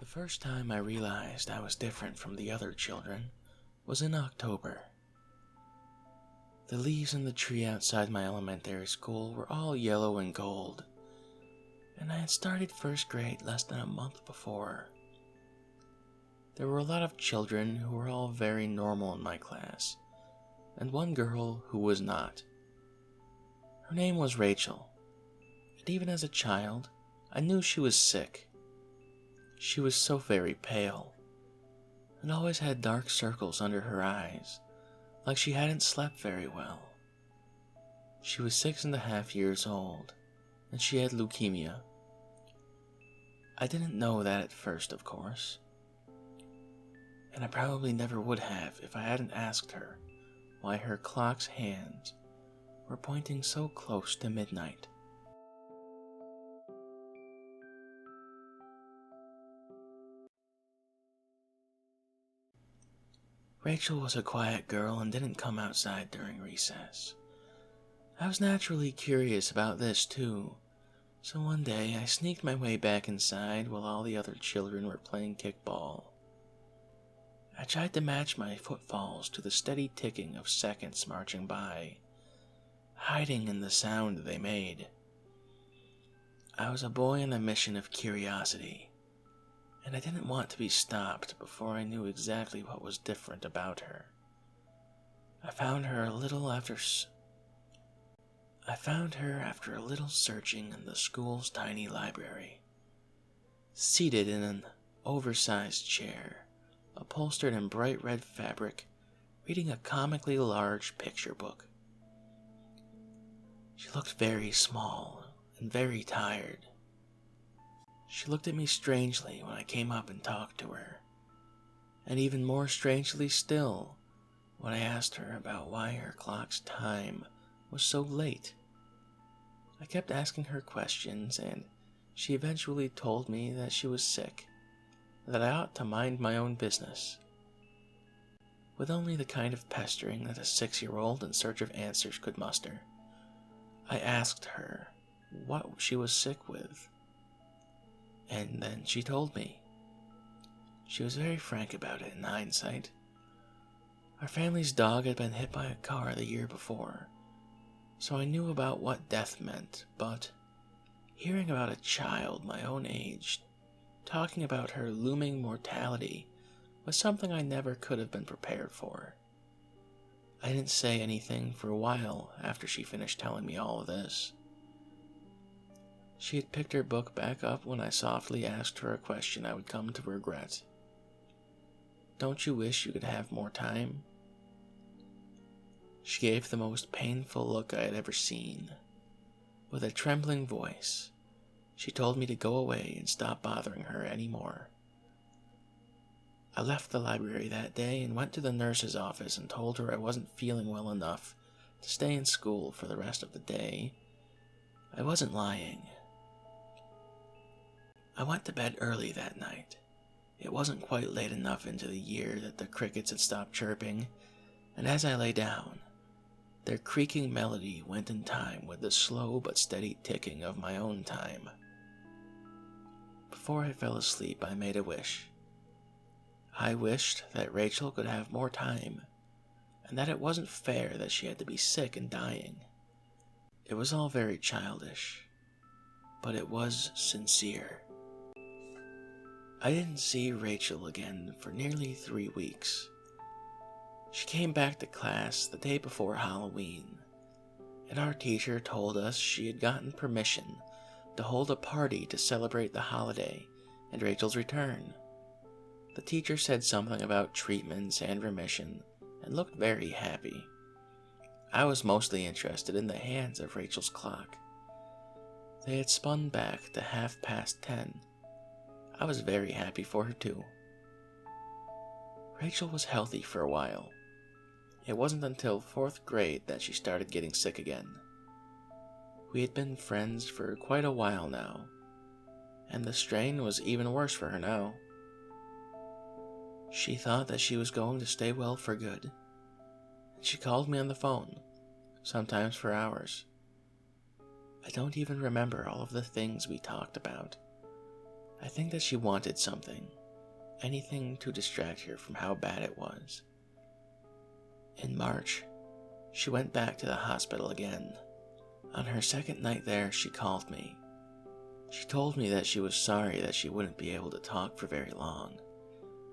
The first time I realized I was different from the other children was in October. The leaves on the tree outside my elementary school were all yellow and gold, and I had started first grade less than a month before. There were a lot of children who were all very normal in my class, and one girl who was not. Her name was Rachel, and even as a child, I knew she was sick. She was so very pale, and always had dark circles under her eyes, like she hadn't slept very well. She was 6.5 years old, and she had leukemia. I didn't know that at first, of course, and I probably never would have if I hadn't asked her why her clock's hands were pointing so close to midnight. Rachel was a quiet girl and didn't come outside during recess. I was naturally curious about this too, so one day I sneaked my way back inside while all the other children were playing kickball. I tried to match my footfalls to the steady ticking of seconds marching by, hiding in the sound they made. I was a boy on a mission of curiosity, and I didn't want to be stopped before I knew exactly what was different about her. I found her after a little searching in the school's tiny library, seated in an oversized chair, upholstered in bright red fabric, reading a comically large picture book. She looked very small and very tired. She looked at me strangely when I came up and talked to her, and even more strangely still when I asked her about why her clock's time was so late. I kept asking her questions, and she eventually told me that she was sick, that I ought to mind my own business. With only the kind of pestering that a 6-year-old in search of answers could muster, I asked her what she was sick with. And then she told me. She was very frank about it in hindsight. Our family's dog had been hit by a car the year before, so I knew about what death meant, but hearing about a child my own age talking about her looming mortality was something I never could have been prepared for. I didn't say anything for a while after she finished telling me all of this. She had picked her book back up when I softly asked her a question I would come to regret. "Don't you wish you could have more time?" She gave the most painful look I had ever seen. With a trembling voice, she told me to go away and stop bothering her anymore. I left the library that day and went to the nurse's office and told her I wasn't feeling well enough to stay in school for the rest of the day. I wasn't lying. I went to bed early that night. It wasn't quite late enough into the year that the crickets had stopped chirping, and as I lay down, their creaking melody went in time with the slow but steady ticking of my own time. Before I fell asleep, I made a wish. I wished that Rachel could have more time, and that it wasn't fair that she had to be sick and dying. It was all very childish, but it was sincere. I didn't see Rachel again for nearly 3 weeks. She came back to class the day before Halloween, and our teacher told us she had gotten permission to hold a party to celebrate the holiday and Rachel's return. The teacher said something about treatments and remission and looked very happy. I was mostly interested in the hands of Rachel's clock. They had spun back to 10:30. I was very happy for her too. Rachel was healthy for a while. It wasn't until 4th grade that she started getting sick again. We had been friends for quite a while now, and the strain was even worse for her now. She thought that she was going to stay well for good, and she called me on the phone, sometimes for hours. I don't even remember all of the things we talked about. I think that she wanted something, anything to distract her from how bad it was. In March, she went back to the hospital again. On her second night there, she called me. She told me that she was sorry that she wouldn't be able to talk for very long,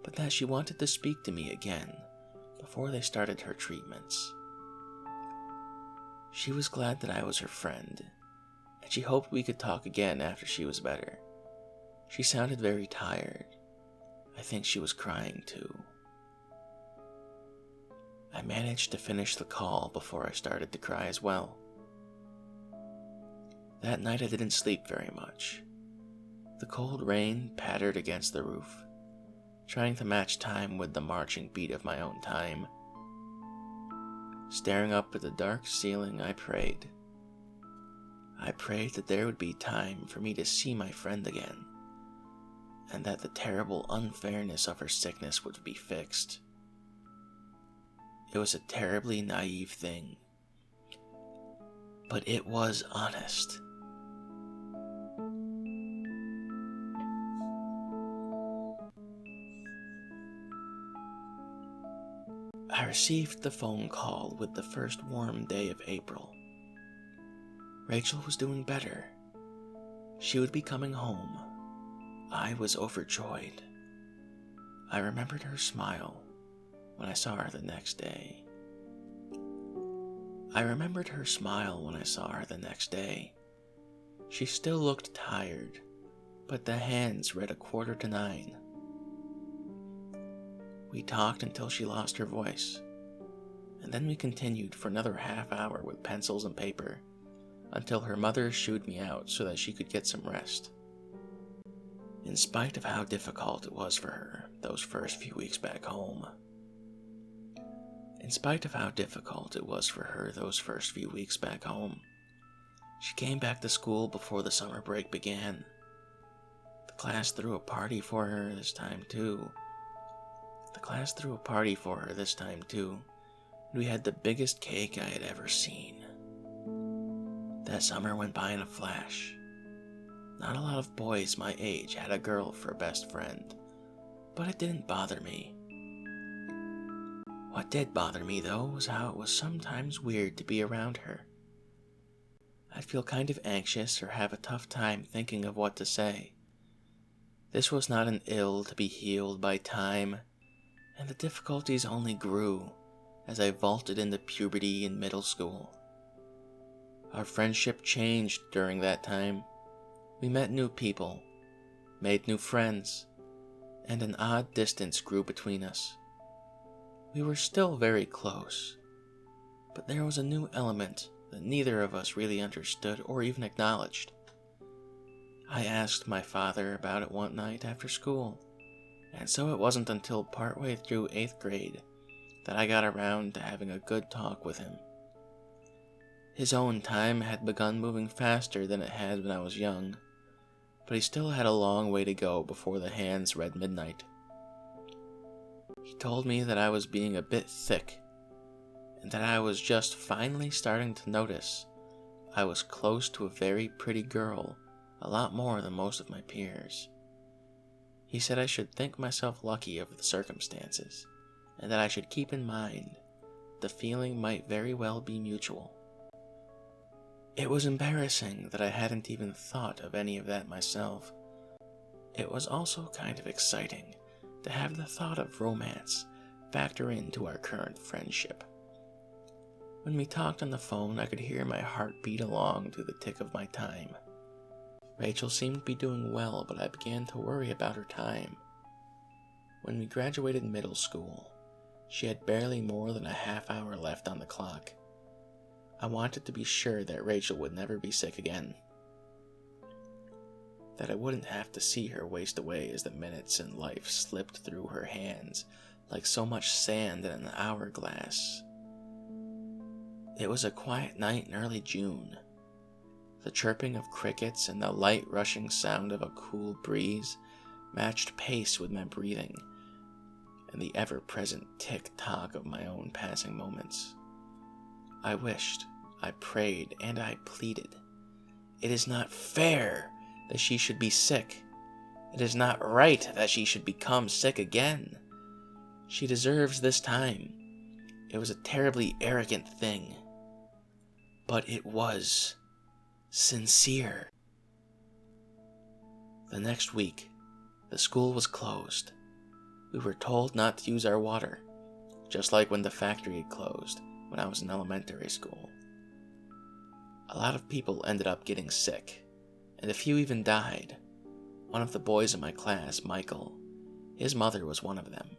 but that she wanted to speak to me again before they started her treatments. She was glad that I was her friend, and she hoped we could talk again after she was better. She sounded very tired. I think she was crying too. I managed to finish the call before I started to cry as well. That night I didn't sleep very much. The cold rain pattered against the roof, trying to match time with the marching beat of my own time. Staring up at the dark ceiling, I prayed. I prayed that there would be time for me to see my friend again, and that the terrible unfairness of her sickness would be fixed. It was a terribly naive thing, but it was honest. I received the phone call with the first warm day of April. Rachel was doing better. She would be coming home. I was overjoyed. I remembered her smile when I saw her the next day. She still looked tired, but the hands read 9:15. We talked until she lost her voice, and then we continued for another half hour with pencils and paper until her mother shooed me out so that she could get some rest. In spite of how difficult it was for her those first few weeks back home, she came back to school before the summer break began. The class threw a party for her this time too. We had the biggest cake I had ever seen. That summer went by in a flash. Not a lot of boys my age had a girl for a best friend, but it didn't bother me. What did bother me, though, was how it was sometimes weird to be around her. I'd feel kind of anxious or have a tough time thinking of what to say. This was not an ill to be healed by time, and the difficulties only grew as I vaulted into puberty in middle school. Our friendship changed during that time. We met new people, made new friends, and an odd distance grew between us. We were still very close, but there was a new element that neither of us really understood or even acknowledged. I asked my father about it one night after school, and so it wasn't until partway through 8th grade that I got around to having a good talk with him. His own time had begun moving faster than it had when I was young, but he still had a long way to go before the hands read midnight. He told me that I was being a bit thick, and that I was just finally starting to notice I was close to a very pretty girl a lot more than most of my peers. He said I should think myself lucky of the circumstances, and that I should keep in mind the feeling might very well be mutual. It was embarrassing that I hadn't even thought of any of that myself. It was also kind of exciting to have the thought of romance factor into our current friendship. When we talked on the phone, I could hear my heart beat along to the tick of my time. Rachel seemed to be doing well, but I began to worry about her time. When we graduated middle school, she had barely more than a half hour left on the clock. I wanted to be sure that Rachel would never be sick again, that I wouldn't have to see her waste away as the minutes in life slipped through her hands like so much sand in an hourglass. It was a quiet night in early June. The chirping of crickets and the light rushing sound of a cool breeze matched pace with my breathing and the ever-present tick-tock of my own passing moments. I wished, I prayed, and I pleaded. It is not fair that she should be sick. It is not right that she should become sick again. She deserves this time. It was a terribly arrogant thing. But it was sincere. The next week, the school was closed. We were told not to use our water, just like when the factory had closed when I was in elementary school. A lot of people ended up getting sick, and a few even died. One of the boys in my class, Michael, his mother was one of them.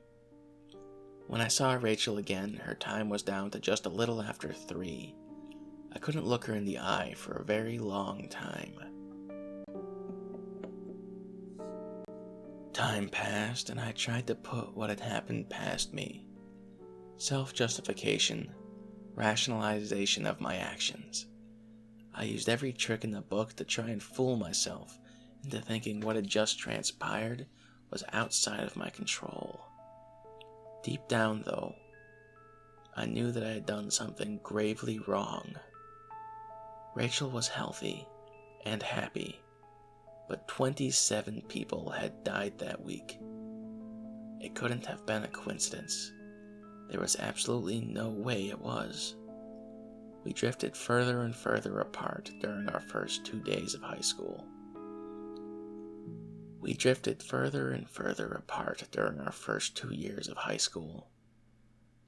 When I saw Rachel again, her time was down to just a little after 3. I couldn't look her in the eye for a very long time. Time passed, and I tried to put what had happened past me. Self-justification, rationalization of my actions. I used every trick in the book to try and fool myself into thinking what had just transpired was outside of my control. Deep down, though, I knew that I had done something gravely wrong. Rachel was healthy and happy, but 27 people had died that week. It couldn't have been a coincidence. There was absolutely no way it was. We drifted further and further apart during our first 2 days of high school. We drifted further and further apart during our first 2 years of high school.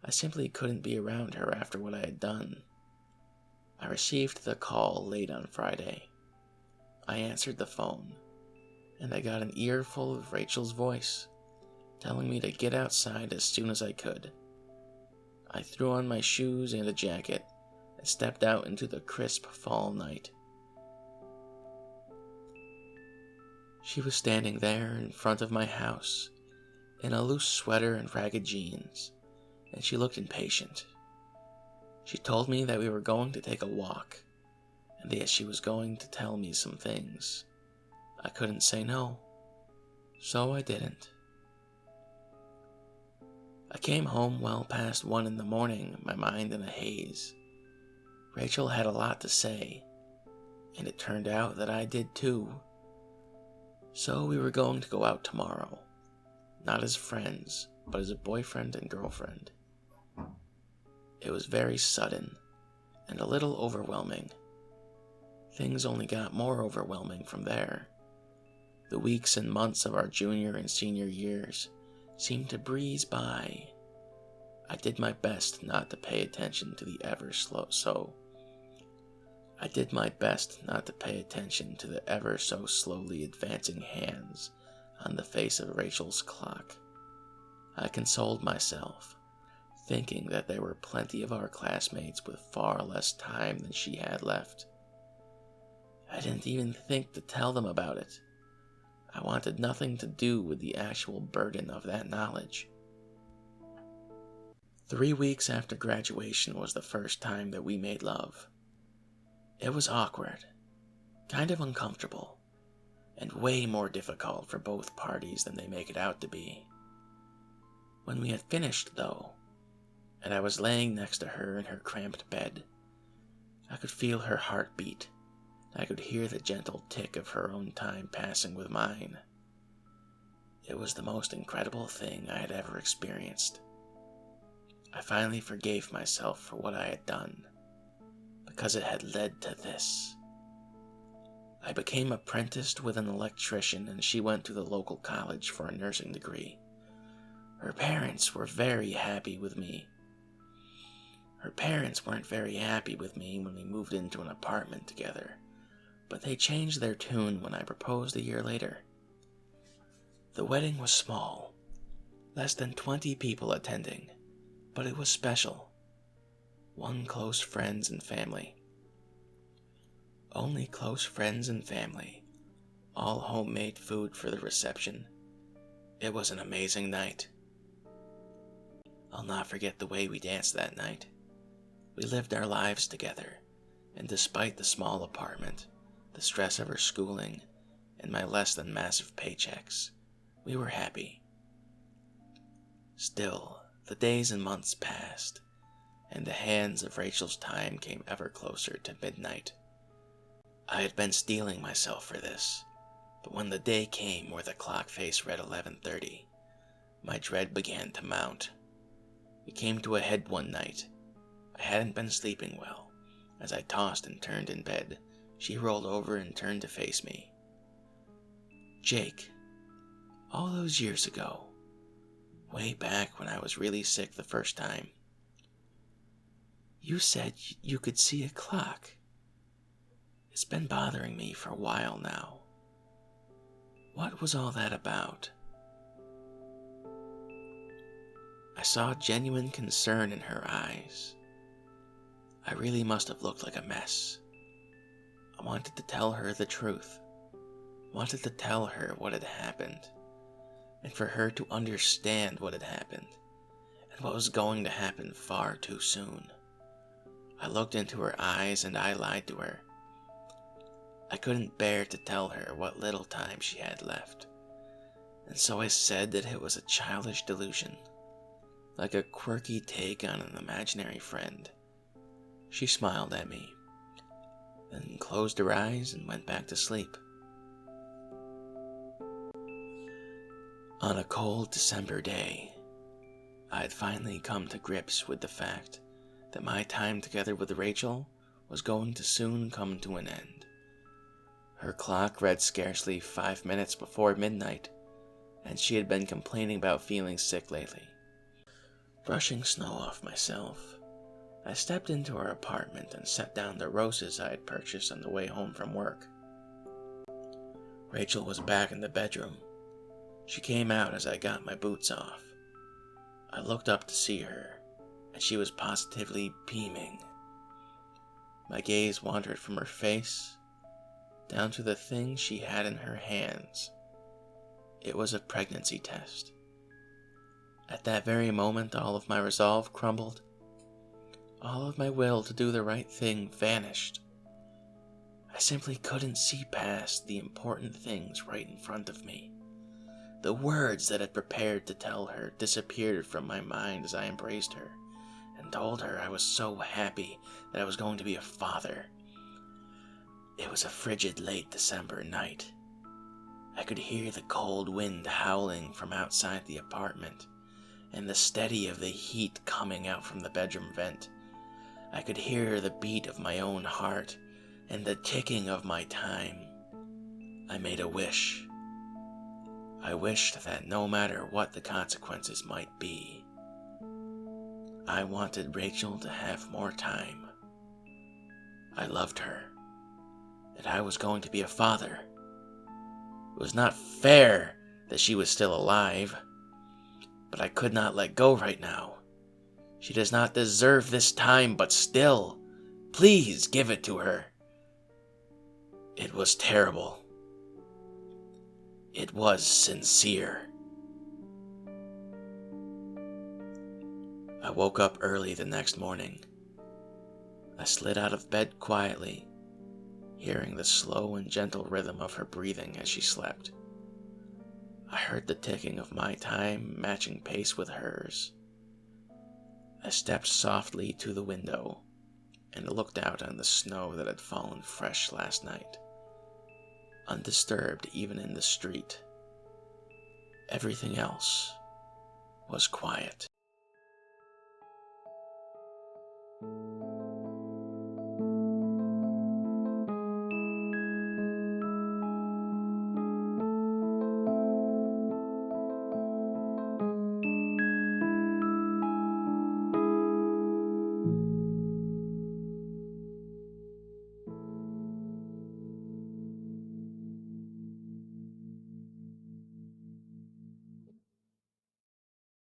I simply couldn't be around her after what I had done. I received the call late on Friday. I answered the phone, and I got an earful of Rachel's voice, telling me to get outside as soon as I could. I threw on my shoes and a jacket, and stepped out into the crisp fall night. She was standing there in front of my house, in a loose sweater and ragged jeans, and she looked impatient. She told me that we were going to take a walk, and that she was going to tell me some things. I couldn't say no, so I didn't. I came home well past 1 in the morning, my mind in a haze. Rachel had a lot to say, and it turned out that I did too. So we were going to go out tomorrow, not as friends, but as a boyfriend and girlfriend. It was very sudden, and a little overwhelming. Things only got more overwhelming from there. The weeks and months of our junior and senior years seemed to breeze by. I did my best not to pay attention to the ever so slowly advancing hands on the face of Rachel's clock. I consoled myself, thinking that there were plenty of our classmates with far less time than she had left. I didn't even think to tell them about it. I wanted nothing to do with the actual burden of that knowledge. 3 weeks after graduation was the first time that we made love. It was awkward, kind of uncomfortable, and way more difficult for both parties than they make it out to be. When we had finished, though, and I was laying next to her in her cramped bed, I could feel her heart beat. I could hear the gentle tick of her own time passing with mine. It was the most incredible thing I had ever experienced. I finally forgave myself for what I had done, because it had led to this. I became apprenticed with an electrician, and she went to the local college for a nursing degree. Her parents were very happy with me. Her parents weren't very happy with me when we moved into an apartment together, but they changed their tune when I proposed a year later. The wedding was small, less than 20 people attending, but it was special. 1 close friends and family. Only close friends and family. All homemade food for the reception. It was an amazing night. I'll not forget the way we danced that night. We lived our lives together, and despite the small apartment, the stress of her schooling, and my less than massive paychecks, we were happy. Still, the days and months passed, and the hands of Rachel's time came ever closer to midnight. I had been steeling myself for this, But when the day came where the clock face read 11:30, my dread began to mount. It came to a head one night. I hadn't been sleeping well. As I tossed and turned in bed, she rolled over and turned to face me. "Jake, all those years ago, way back when I was really sick the first time, you said you could see a clock. It's been bothering me for a while now. What was all that about?" I saw genuine concern in her eyes. I really must have looked like a mess. I wanted to tell her the truth. Wanted to tell her what had happened, and for her to understand what had happened, and what was going to happen far too soon. I looked into her eyes and I lied to her. I couldn't bear to tell her what little time she had left, and so I said that it was a childish delusion, like a quirky take on an imaginary friend. She smiled at me, then closed her eyes and went back to sleep. On a cold December day, I had finally come to grips with the fact that my time together with Rachel was going to soon come to an end. Her clock read scarcely 5 minutes before midnight, and she had been complaining about feeling sick lately. Brushing snow off myself, I stepped into her apartment and set down the roses I had purchased on the way home from work. Rachel was back in the bedroom. She came out as I got my boots off. I looked up to see her, and she was positively beaming. My gaze wandered from her face down to the thing she had in her hands. It was a pregnancy test. At that very moment, all of my resolve crumbled. All of my will to do the right thing vanished. I simply couldn't see past the important things right in front of me. The words that had prepared to tell her disappeared from my mind as I embraced her and told her I was so happy that I was going to be a father. It was a frigid late December night. I could hear the cold wind howling from outside the apartment and the steady of the heat coming out from the bedroom vent. I could hear the beat of my own heart and the ticking of my time. I made a wish. I wished that no matter what the consequences might be, I wanted Rachel to have more time. I loved her, and I was going to be a father. It was not fair that she was still alive, but I could not let go right now. She does not deserve this time, but still, please give it to her. It was terrible. It was sincere. I woke up early the next morning. I slid out of bed quietly, hearing the slow and gentle rhythm of her breathing as she slept. I heard the ticking of my time matching pace with hers. I stepped softly to the window and looked out on the snow that had fallen fresh last night, undisturbed even in the street. Everything else was quiet.